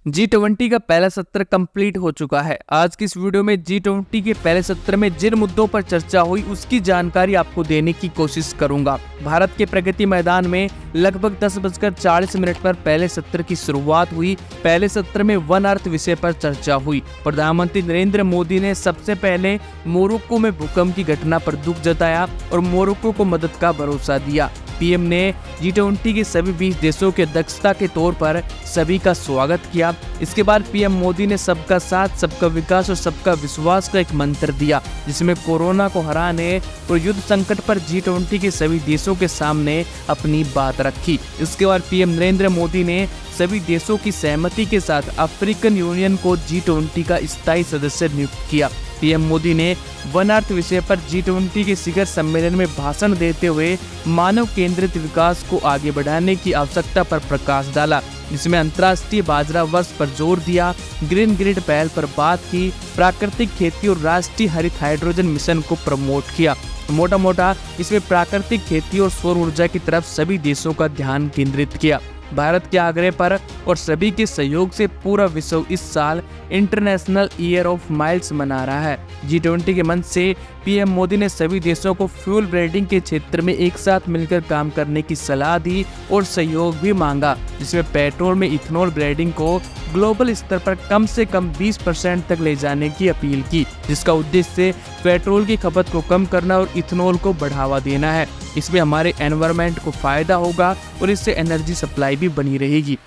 G20 का पहला सत्र कंप्लीट हो चुका है। आज की इस वीडियो में G20 के पहले सत्र में जिन मुद्दों पर चर्चा हुई उसकी जानकारी आपको देने की कोशिश करूंगा। भारत के प्रगति मैदान में लगभग 10:40 पर पहले सत्र की शुरुआत हुई। पहले सत्र में वन अर्थ विषय पर चर्चा हुई। प्रधानमंत्री नरेंद्र मोदी ने सबसे पहले मोरक्को में भूकंप की घटना पर दुख जताया और मोरक्को को मदद का भरोसा दिया। पीएम ने G20 के सभी 20 देशों के अध्यक्षता के तौर पर सभी का स्वागत किया। इसके बाद पीएम मोदी ने सबका साथ, सबका विकास और सबका विश्वास का एक मंत्र दिया, जिसमें कोरोना को हराने और युद्ध संकट पर G20 के सभी देशों के सामने अपनी बात रखी। इसके बाद पीएम नरेंद्र मोदी ने सभी देशों की सहमति के साथ अफ्रीकन यूनियन को G20 का स्थायी सदस्य नियुक्त किया। पीएम मोदी ने वन अर्थ विषय पर G20 के शिखर सम्मेलन में भाषण देते हुए मानव केंद्रित विकास को आगे बढ़ाने की आवश्यकता पर प्रकाश डाला, जिसमें अंतर्राष्ट्रीय बाजरा वर्ष पर जोर दिया, ग्रीन ग्रिड पहल पर बात की, प्राकृतिक खेती और राष्ट्रीय हरित हाइड्रोजन मिशन को प्रमोट किया। मोटा इसमें प्राकृतिक खेती और सौर ऊर्जा की तरफ सभी देशों का ध्यान केंद्रित किया। भारत के आग्रह पर और सभी के सहयोग से पूरा विश्व इस साल इंटरनेशनल ईयर ऑफ माइल्स मना रहा है। G20 के मंच से पीएम मोदी ने सभी देशों को फ्यूल ब्लेंडिंग के क्षेत्र में एक साथ मिलकर काम करने की सलाह दी और सहयोग भी मांगा, जिसमें पेट्रोल में इथेनॉल ब्लेंडिंग को ग्लोबल स्तर पर कम से कम 20% तक ले जाने की अपील की, जिसका उद्देश्य पेट्रोल की खपत को कम करना और इथेनॉल को बढ़ावा देना है। इसमें हमारे एनवायरनमेंट को फायदा होगा और इससे एनर्जी सप्लाई भी बनी रहेगी।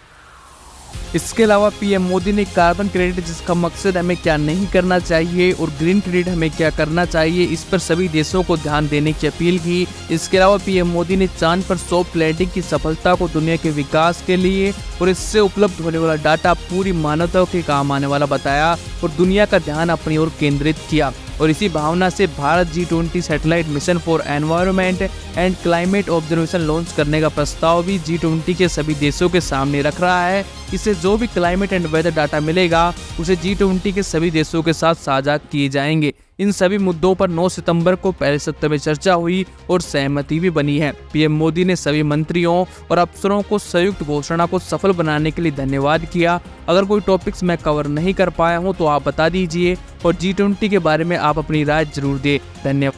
इसके अलावा पीएम मोदी ने कार्बन क्रेडिट, जिसका मकसद हमें क्या नहीं करना चाहिए, और ग्रीन क्रेडिट हमें क्या करना चाहिए, इस पर सभी देशों को ध्यान देने की अपील की। इसके अलावा पीएम मोदी ने चांद पर सॉफ्ट लैंडिंग की सफलता को दुनिया के विकास के लिए और इससे उपलब्ध होने वाला डाटा पूरी मानवता के काम आने वाला बताया और दुनिया का ध्यान अपनी ओर केंद्रित किया। और इसी भावना से Bharat G20 satellite mission for environment and climate observation launch करने का प्रस्ताव भी G20 के सभी देशों के सामने रख रहा है। इससे जो भी क्लाइमेट एंड वेदर डाटा मिलेगा उसे G20 के सभी देशों के साथ साझा किए जाएंगे। इन सभी मुद्दों पर 9 सितंबर को पहले सत्र में चर्चा हुई और सहमति भी बनी है। पीएम मोदी ने सभी मंत्रियों और अफसरों को संयुक्त घोषणा को सफल बनाने के लिए धन्यवाद किया। अगर कोई टॉपिक्स मैं कवर नहीं कर पाया हूं तो आप बता दीजिए और G20 के बारे में आप अपनी राय जरूर दें। धन्यवाद।